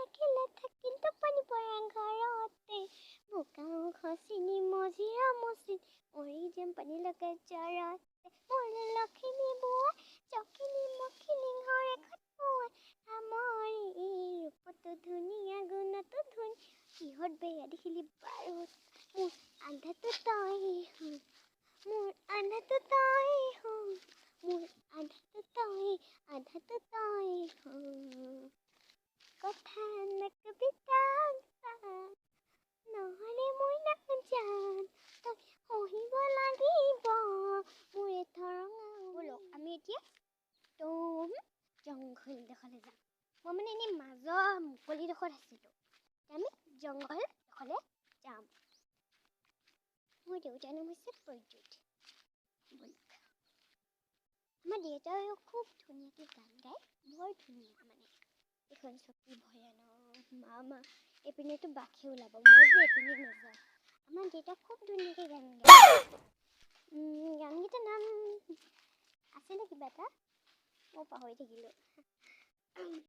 থাকিলে থাকিল টোপনি পৰা ঘৰতে বোকাও খচিনি মজিৰা মচিন মৰি যেন পানী লগাই জৰতে মোৰ লখিমী বুৱাই চকিনি মখিনি ঘৰে খটুৱাই সামৰি ৰূপতো ধুনীয়া গুণতো ধুনীয়া কিহত বেয়া দেখিলি বাৰু মোৰ আন্ধাটো তই মোৰ আন্ধাটো তই মোৰ আন্ধাটো তই আন্ধাটো তই কথা না কবিতা নহলে মই নাজান তই সহিব লাগিব মোৰে ধৰঙা বলক আমি এতিয়া একদম জংঘল ডোখৰলৈ যাম মই মানে এনেই মাজৰ মুকলি ডোখৰত আছিলোঁ আমি জংঘল ডোখৰলৈ যাম মোৰ দেউতাৰ নাম হৈছে প্ৰদ্যুৎ বলক আমাৰ দেউতাও খুব ধুনীয়াকৈ গান গায় বৰ ধুনীয়া মানে এখন চকী ভয়ানক মা এইপিনেতো বাঘে ওলাব মই যে এইপিনে নাযাওঁ আমাৰ দেউতা খুব ধুনীয়াকৈ গান গায় গানকেইটাৰ নাম আছেনে কিবা এটা মই পাহৰি থাকিলোঁ